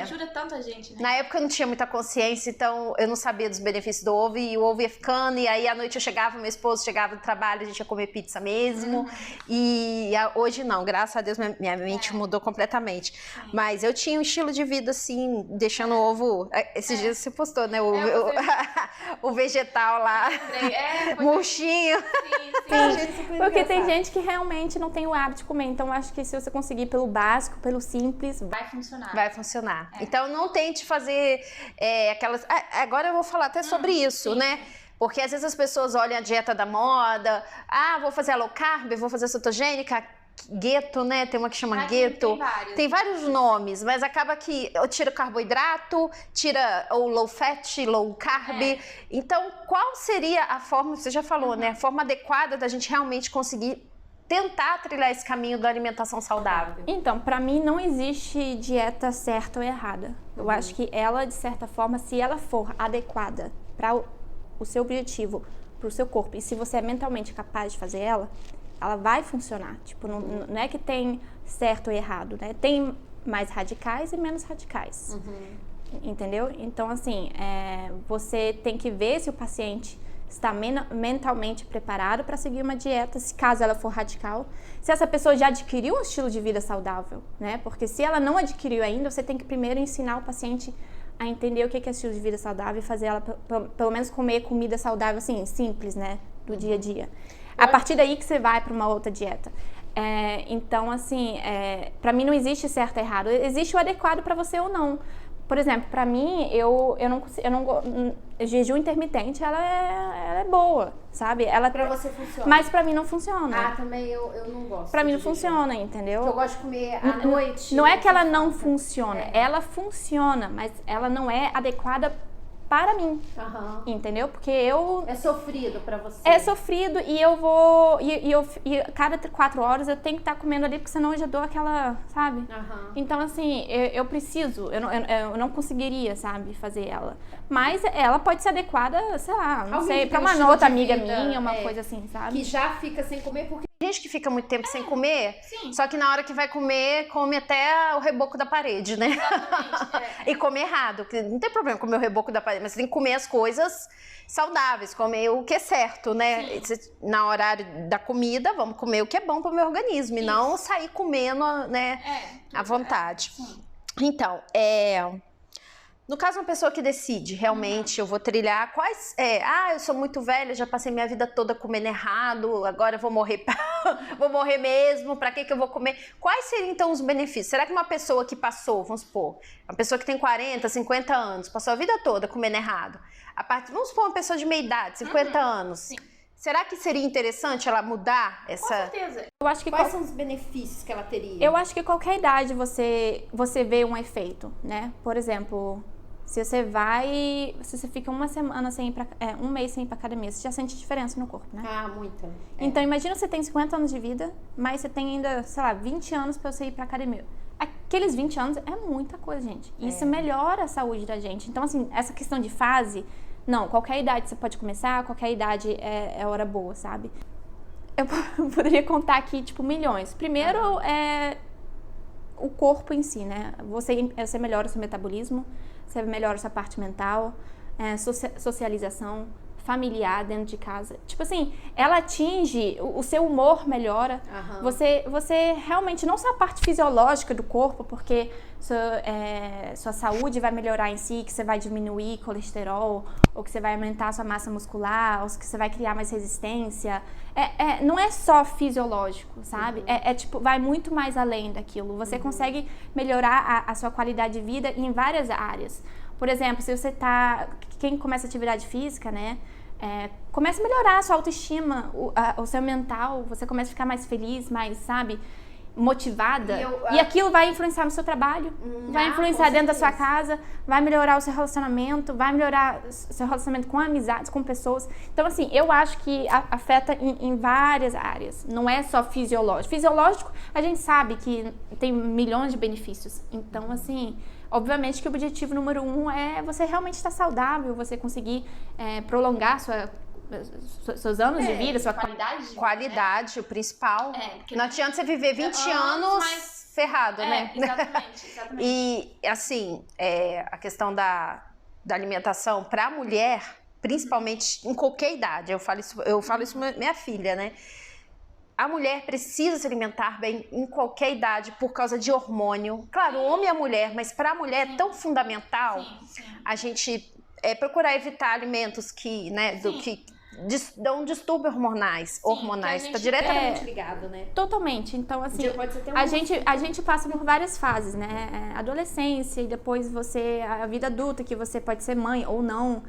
ajuda tanto a gente, né? Na época eu não tinha muita consciência, então eu não sabia dos benefícios do ovo, e o ovo ia ficando, e aí à noite eu chegava, meu esposo chegava do trabalho, a gente ia comer pizza mesmo. E hoje não, graças a Deus minha mente mudou completamente. Mas eu tinha um estilo de vida assim, deixando o ovo. Esses dias você postou, né? O vegetal lá, murchinho. Sim. Porque tem gente que realmente não tem o hábito de comer. Então, acho que se você conseguir pelo básico, pelo simples, vai funcionar. Vai funcionar. Então, não tente fazer aquelas... Agora eu vou falar até sobre isso, né? Porque às vezes as pessoas olham a dieta da moda, vou fazer a low carb, vou fazer a cetogênica, gueto, né? Tem uma que chama gueto. Tem vários nomes, mas acaba que tira carboidrato, tira o low fat, low carb. Então, qual seria a forma, você já falou, né? A forma adequada da gente realmente conseguir tentar trilhar esse caminho da alimentação saudável? Então, pra mim não existe dieta certa ou errada. Eu acho que ela, de certa forma, se ela for adequada para o seu objetivo, pro seu corpo, e se você é mentalmente capaz de fazer ela vai funcionar. Tipo, não é que tem certo ou errado, né? Tem mais radicais e menos radicais. Entendeu? Então, assim, você tem que ver se o paciente está mentalmente preparado para seguir uma dieta, se caso ela for radical. Se essa pessoa já adquiriu um estilo de vida saudável, né? Porque se ela não adquiriu ainda, você tem que primeiro ensinar o paciente a entender o que é estilo de vida saudável e fazer ela, pelo menos, comer comida saudável, assim, simples, né? Do dia a dia. A partir daí que você vai para uma outra dieta. Então, assim, para mim não existe certo e errado. Existe o adequado para você ou não. Por exemplo, pra mim, jejum intermitente, ela é boa, sabe? Pra você funciona. Mas pra mim não funciona. Também eu não gosto. Pra mim não funciona, entendeu? Porque eu gosto de comer à noite. Não é que ela não funciona, ela funciona, mas ela não é adequada para mim, entendeu? Porque é sofrido pra você. É sofrido e eu vou... E cada 4 horas eu tenho que estar comendo ali, porque senão eu já dou aquela, sabe? Então, assim, eu preciso, eu não conseguiria, sabe, fazer ela. Mas ela pode ser adequada, sei lá, não sei, pra uma outra amiga minha, uma coisa assim, sabe? Que já fica sem comer porque... Tem gente que fica muito tempo sem comer, só que na hora que vai comer, come até o reboco da parede, né? E come errado, porque não tem problema comer o reboco da parede, mas você tem que comer as coisas saudáveis, comer o que é certo, né? Na horário da comida, vamos comer o que é bom para o meu organismo, e não sair comendo, né, à vontade. Então, No caso, uma pessoa que decide, realmente, eu vou trilhar quais... eu sou muito velha, já passei minha vida toda comendo errado, agora eu vou morrer, vou morrer mesmo, pra que eu vou comer? Quais seriam, então, os benefícios? Será que uma pessoa que passou, vamos supor, uma pessoa que tem 40, 50 anos, passou a vida toda comendo errado, vamos supor uma pessoa de meia idade, 50 anos, sim. Será que seria interessante ela mudar essa... Com certeza. Eu acho que Quais são os benefícios que ela teria? Eu acho que qualquer idade você vê um efeito, né? Por exemplo... Se você fica uma semana sem ir um mês sem ir pra academia, você já sente diferença no corpo, né? Ah, muita. Então, imagina você tem 50 anos de vida, mas você tem ainda, sei lá, 20 anos pra você ir pra academia. Aqueles 20 anos é muita coisa, gente. Isso melhora a saúde da gente. Então, assim, essa questão de fase, não, qualquer idade você pode começar, qualquer idade é hora boa, sabe? Eu poderia contar aqui, tipo, milhões. Primeiro, o corpo em si, né? Você melhora o seu metabolismo, você melhora a sua parte mental, socialização, familiar dentro de casa. Tipo assim, ela atinge, o seu humor melhora. Você realmente, não só a parte fisiológica do corpo, porque sua saúde vai melhorar em si, que você vai diminuir colesterol, ou que você vai aumentar a sua massa muscular, ou que você vai criar mais resistência. Não é só fisiológico, sabe? Tipo, vai muito mais além daquilo. Você consegue melhorar a sua qualidade de vida em várias áreas. Por exemplo, se você quem começa atividade física, né? Começa a melhorar a sua autoestima, o seu mental, você começa a ficar mais feliz, mais, sabe, motivada. E aquilo vai influenciar no seu trabalho, vai influenciar dentro da sua casa, vai melhorar o seu relacionamento, vai melhorar o seu relacionamento com amizades, com pessoas. Então, assim, eu acho que afeta em várias áreas, não é só fisiológico. Fisiológico, a gente sabe que tem milhões de benefícios. Então, assim... Obviamente que o objetivo número 1 é você realmente estar saudável, você conseguir prolongar seus anos de vida, sua qualidade de vida. Qualidade, né? O principal. Não adianta você viver 20 anos ferrado, né? Exatamente. E, assim, a questão da alimentação para a mulher, principalmente em qualquer idade, eu falo isso minha filha, né? A mulher precisa se alimentar bem em qualquer idade por causa de hormônio. Claro, o homem e a mulher, mas para a mulher é tão fundamental a gente procurar evitar alimentos que dão distúrbios hormonais. Está diretamente ligado, né? Totalmente. Então, assim, a gente passa por várias fases, né? Adolescência e depois a vida adulta, que você pode ser mãe ou não.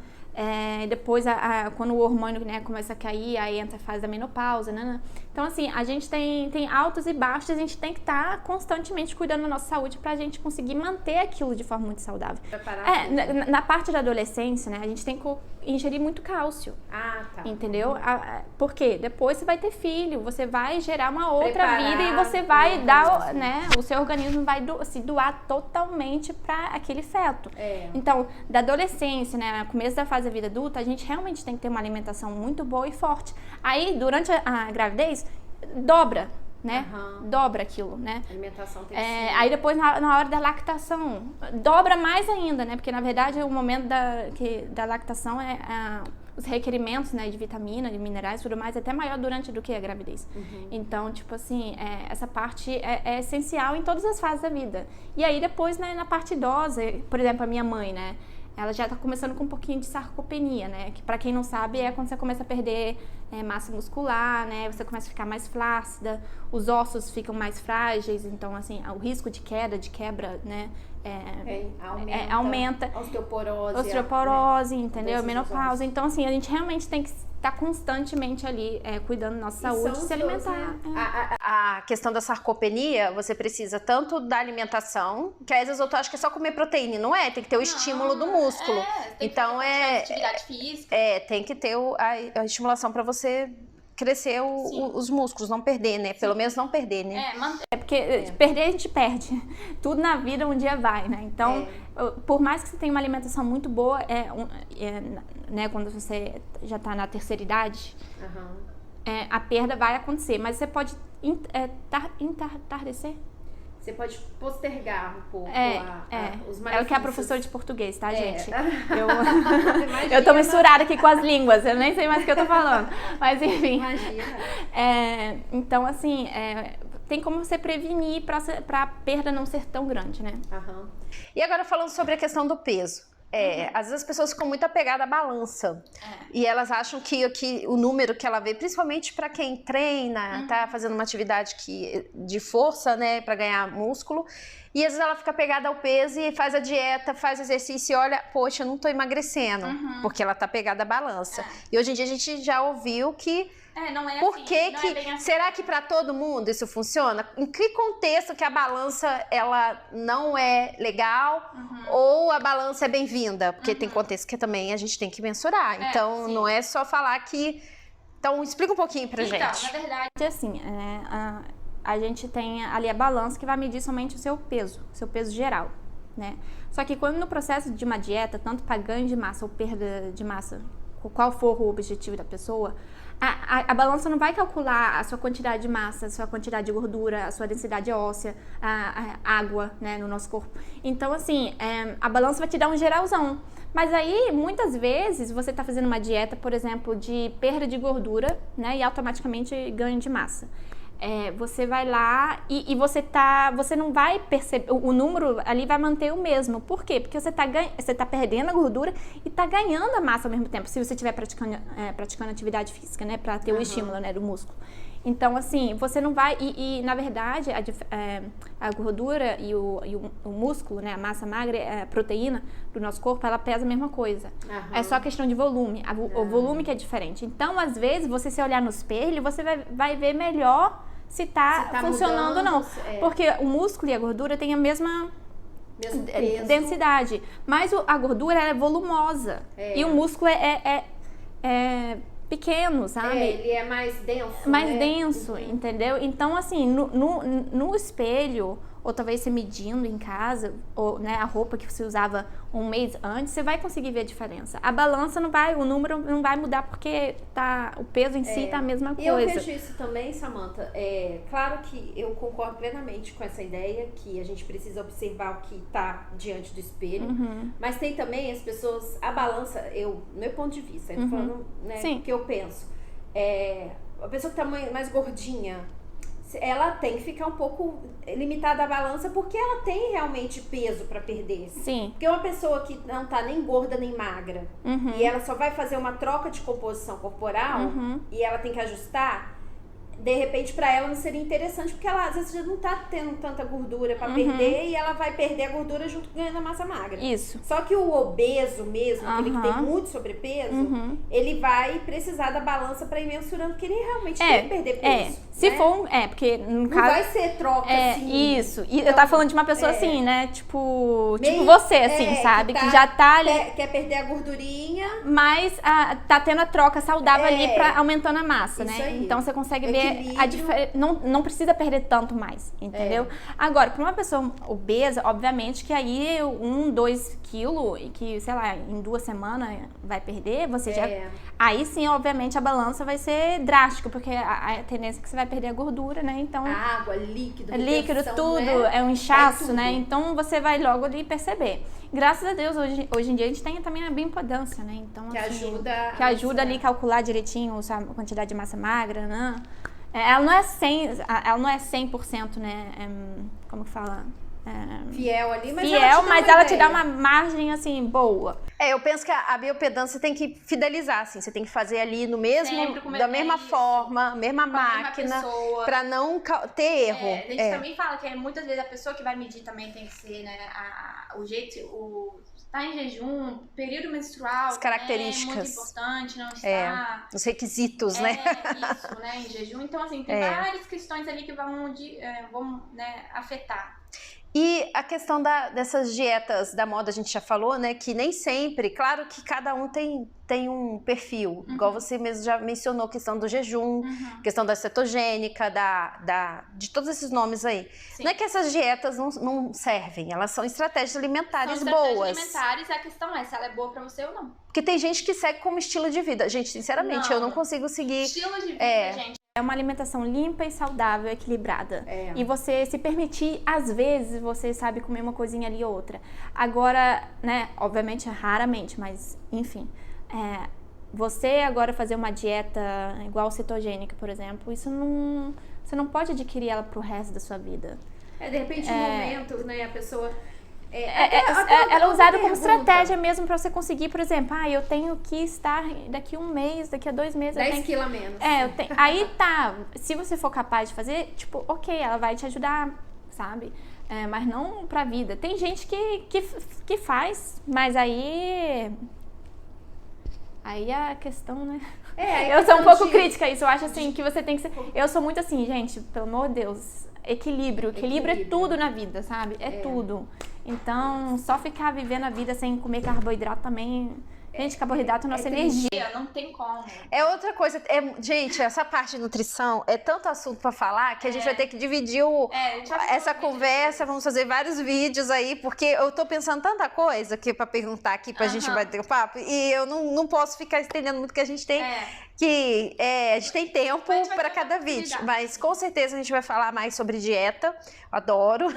Depois, quando o hormônio, né, começa a cair, aí entra a fase da menopausa, né? Então, assim, a gente tem altos e baixos, a gente tem que estar constantemente cuidando da nossa saúde pra gente conseguir manter aquilo de forma muito saudável. Na parte da adolescência, né, a gente tem que ingerir muito cálcio. Entendeu? Por quê? Depois você vai ter filho, você vai gerar uma outra vida e você vai dar, né, o seu organismo vai se doar totalmente pra aquele feto. Então, da adolescência, né, no começo da fase da vida adulta, a gente realmente tem que ter uma alimentação muito boa e forte. Aí, durante a gravidez, dobra, né? Dobra aquilo, né? A alimentação tem que ser. Aí depois, na hora da lactação, dobra mais ainda, né? Porque, na verdade, o momento da lactação os requerimentos, né, de vitamina, de minerais, tudo mais, é até maior do que a gravidez. Então, tipo assim, essa parte é essencial em todas as fases da vida. E aí, depois, né, na parte idosa, por exemplo, a minha mãe, né? Ela já tá começando com um pouquinho de sarcopenia, né? Que pra quem não sabe é quando você começa a perder massa muscular, né? Você começa a ficar mais flácida, os ossos ficam mais frágeis, então assim, o risco de quebra, né? Aumenta. Osteoporose, entendeu? Menopausa. Então assim, a gente realmente tem que estar constantemente ali cuidando da nossa saúde, se alimentar. Né? A questão da sarcopenia, você precisa tanto da alimentação, que às vezes eu acho que é só comer proteína, não é? Tem que ter o estímulo do músculo. Então atividade física. Tem que ter a estimulação para você crescer os músculos, não perder, né? Pelo menos não perder, né? Porque perder a gente perde. Tudo na vida um dia vai, né? Então, por mais que você tenha uma alimentação muito boa, né, quando você já tá na terceira idade, a perda vai acontecer. Mas você pode entardecer. Você pode postergar um pouco os malefícios. Ela que é a professora de português, tá, gente? Eu tô misturada aqui com as línguas, eu nem sei mais o que eu tô falando. Mas, enfim. Imagina. Então, assim, tem como você prevenir para a perda não ser tão grande, né? Uhum. E agora falando sobre a questão do peso. Às vezes as pessoas ficam muito apegadas à balança. E elas acham que o número que ela vê, principalmente para quem treina, tá fazendo uma atividade de força, né, para ganhar músculo. E às vezes ela fica apegada ao peso e faz a dieta, faz exercício e olha, poxa, eu não tô emagrecendo, porque ela tá apegada à balança. E hoje em dia a gente já ouviu que não é por assim, que não que é bem assim. será que para todo mundo isso funciona? Em que contexto que a balança ela não é legal ou a balança é bem-vinda? Porque tem contexto que também a gente tem que mensurar. Então não é só falar que. Então explica um pouquinho pra gente. Então, na verdade, assim, a gente tem ali a balança que vai medir somente o seu peso geral, né? Só que quando no processo de uma dieta, tanto para ganho de massa ou perda de massa, qual for o objetivo da pessoa, a balança não vai calcular a sua quantidade de massa, a sua quantidade de gordura, a sua densidade óssea, a água, né, no nosso corpo. Então, assim, a balança vai te dar um geralzão. Mas aí, muitas vezes, você está fazendo uma dieta, por exemplo, de perda de gordura, né, e automaticamente ganho de massa. Você vai lá e você não vai perceber, o número ali vai manter o mesmo. Por quê? Porque você tá perdendo a gordura e tá ganhando a massa ao mesmo tempo, se você estiver praticando atividade física, né, para ter o estímulo, né, do músculo. Então, assim, você não vai, na verdade, a gordura e o músculo, né, a massa magra, a proteína do nosso corpo, ela pesa a mesma coisa. É só questão de volume, o volume que é diferente. Então, às vezes, você se olhar no espelho, você vai ver melhor se tá funcionando ou não. Porque o músculo e a gordura têm a mesma densidade. Mas a gordura é volumosa. E o músculo é pequeno, sabe? Ele é mais denso. Mais denso, entendeu? Então, assim, no espelho, ou talvez você medindo em casa, ou, né, a roupa que você usava um mês antes, você vai conseguir ver a diferença. A balança o número não vai mudar porque o peso em si tá a mesma coisa. E eu vejo isso também, Samantha. Claro que eu concordo plenamente com essa ideia que a gente precisa observar o que tá diante do espelho, mas tem também as pessoas, a balança, meu ponto de vista, eu tô falando, né, o que eu penso. A pessoa que tá mais gordinha, ela tem que ficar um pouco limitada à balança porque ela tem realmente peso pra perder. Sim. Porque uma pessoa que não tá nem gorda nem magra e ela só vai fazer uma troca de composição corporal e ela tem que ajustar, de repente pra ela não seria interessante porque ela às vezes já não tá tendo tanta gordura pra perder e ela vai perder a gordura junto com a massa magra. Isso. Só que o obeso mesmo, aquele que tem muito sobrepeso, ele vai precisar da balança pra ir mensurando porque ele realmente tem que perder peso. Se for porque no caso não vai ser troca assim. Isso. E então, eu tava falando de uma pessoa assim, né? Tipo você, assim, sabe? Que já tá ali. Quer perder a gordurinha. Mas tá tendo a troca saudável ali pra aumentando a massa, né? Aí. Então você consegue ver a diferença. Não precisa perder tanto mais, entendeu? Agora, pra uma pessoa obesa, obviamente que aí 2 quilos, e que, sei lá, em 2 semanas vai perder, você já. Aí sim, obviamente, a balança vai ser drástica, porque a tendência é que você vai perder a gordura, né? Então. Água, líquido, tudo, né? É um inchaço, né? Então você vai logo ali perceber. Graças a Deus, hoje em dia a gente tem também a bioimpedância, né? Então, que assim, ajuda ali a calcular direitinho a quantidade de massa magra, né? Ela não é 100%, né? Como que fala? Fiel ali, mas ela te dá uma margem, assim, boa. Eu penso que a biopedância tem que fidelizar, assim, você tem que fazer ali no mesmo, da mesma forma, mesma máquina, pra não ter erro. A gente também fala que muitas vezes a pessoa que vai medir também tem que ser, né, o jeito, tá em jejum, período menstrual, as características. É muito importante, não está... os requisitos, né? Isso, né, em jejum. Então, assim, tem várias questões ali que vão né, afetar. E a questão dessas dietas da moda, a gente já falou, né? Que nem sempre, claro que cada um tem um perfil. Igual você mesmo já mencionou, a questão do jejum, questão da cetogênica, de todos esses nomes aí. Sim. Não é que essas dietas não servem, elas são estratégias alimentares boas. São estratégias alimentares, a questão é se ela é boa pra você ou não. Porque tem gente que segue como estilo de vida. Gente, sinceramente, eu não consigo seguir... Estilo de vida, gente. É uma alimentação limpa e saudável, equilibrada. E você se permitir, às vezes, você sabe comer uma coisinha ali ou outra. Agora, né, obviamente, raramente, mas, enfim, você agora fazer uma dieta igual cetogênica, por exemplo, isso não... Você não pode adquirir ela pro resto da sua vida. De repente, no momento, né, a pessoa... Ela é usada como estratégia mesmo pra você conseguir, por exemplo, eu tenho que estar daqui 1 mês, daqui a 2 meses... 10 quilos a menos. Aí tá, se você for capaz de fazer, tipo, ok, ela vai te ajudar, sabe? Mas não pra vida. Tem gente que faz, mas aí a questão, né? Eu sou um pouco crítica a isso. Eu acho assim que você tem que ser. Eu sou muito assim, gente, pelo amor de Deus. Equilíbrio é tudo na vida, sabe? É tudo. Então, só ficar vivendo a vida sem comer carboidrato também. Gente, carboidrato é nossa energia. Não tem como. É outra coisa. Gente, essa parte de nutrição é tanto assunto pra falar que a gente vai ter que dividir essa conversa. Vamos fazer vários vídeos aí, porque eu tô pensando tanta coisa aqui pra perguntar aqui pra gente bater o papo. E eu não posso ficar estendendo muito, porque a gente tem a gente tem tempo para cada vídeo. Mas com certeza a gente vai falar mais sobre dieta. Adoro.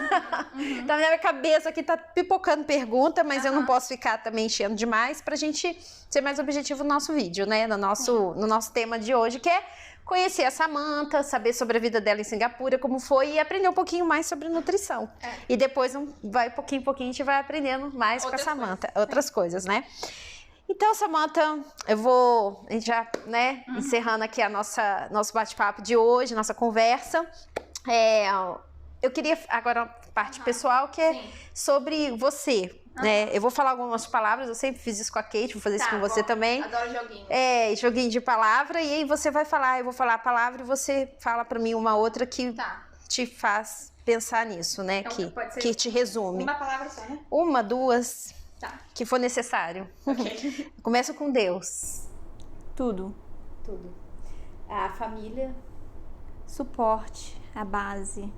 Então, na minha cabeça aqui tá pipocando pergunta, mas eu não posso ficar também enchendo demais pra gente ser mais objetivo no nosso vídeo, né? No nosso tema de hoje, que é conhecer a Samantha, saber sobre a vida dela em Singapura, como foi, e aprender um pouquinho mais sobre nutrição. E depois, pouquinho em pouquinho, a gente vai aprendendo mais com a Samantha. Outras coisas, né? Então, Samantha, a gente já, né, encerrando aqui nosso bate-papo de hoje, nossa conversa. Eu queria agora uma parte pessoal, que é sobre você, né? Eu vou falar algumas palavras, eu sempre fiz isso com a Kate, vou fazer isso com você também. Adoro joguinho. Joguinho de palavra, e aí você vai falar, eu vou falar a palavra e você fala pra mim uma outra que te faz pensar nisso, né? Então, que te resume. Uma palavra só, né? 1, 2, que for necessário. Ok. Começa com Deus. Tudo. A família. Suporte, a base.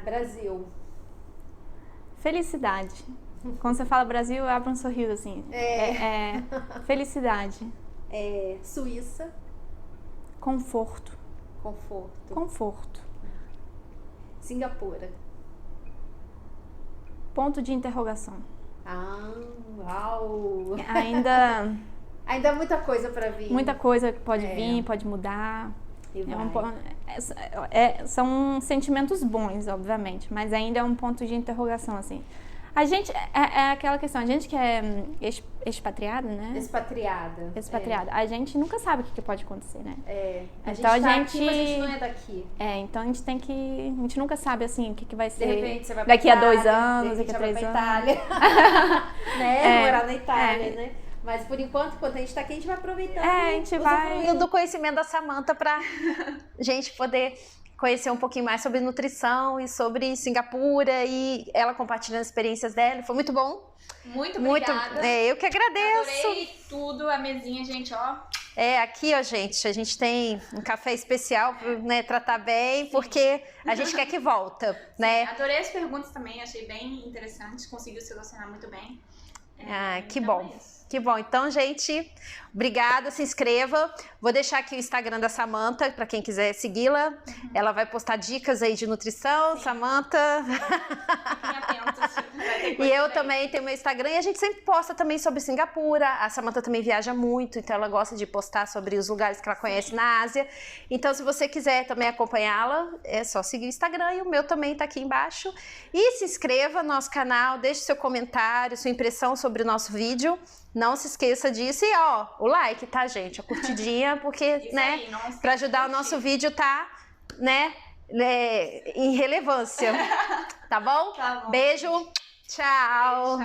Brasil. Felicidade. Quando você fala Brasil, abre um sorriso assim. Felicidade. Suíça. Conforto. Conforto. Singapura. Ponto de interrogação. Uau! Ainda há muita coisa para vir. Muita coisa que pode vir, pode mudar. São sentimentos bons, obviamente, mas ainda é um ponto de interrogação, assim. A gente, é aquela questão, a gente que é expatriada, né? Expatriada. A gente nunca sabe o que pode acontecer, né? Então a gente mas a gente não é daqui. Então a gente nunca sabe, assim, o que vai ser. De repente você vai daqui pra a 2 Itália, anos, daqui a 3 anos. Itália. Né? Morar na Itália, né? Mas por enquanto a gente tá aqui, a gente vai aproveitando. A gente vai do conhecimento da Samantha pra gente poder conhecer um pouquinho mais sobre nutrição e sobre Singapura, e ela compartilhando as experiências dela. Foi muito bom. Muito obrigada. Eu que agradeço. Adorei tudo, a mesinha, gente, ó. Aqui, ó, gente, a gente tem um café especial para, né, tratar bem, porque a gente quer que volta, né? Adorei as perguntas também, achei bem interessante, conseguiu selecionar muito bem. Que bom. Que bom. Então, gente, obrigada, se inscreva. Vou deixar aqui o Instagram da Samantha, para quem quiser segui-la. Ela vai postar dicas aí de nutrição, Samantha. Fiquem atentos. E eu também tenho meu Instagram, e a gente sempre posta também sobre Singapura. A Samantha também viaja muito, então ela gosta de postar sobre os lugares que ela conhece na Ásia. Então, se você quiser também acompanhá-la, é só seguir o Instagram, e o meu também tá aqui embaixo. E se inscreva no nosso canal, deixe seu comentário, sua impressão sobre o nosso vídeo. Não se esqueça disso, e ó, o like, tá, gente? A curtidinha, porque, né, pra ajudar o nosso vídeo tá, né, em relevância. Tá bom? Tá bom. Beijo, tchau.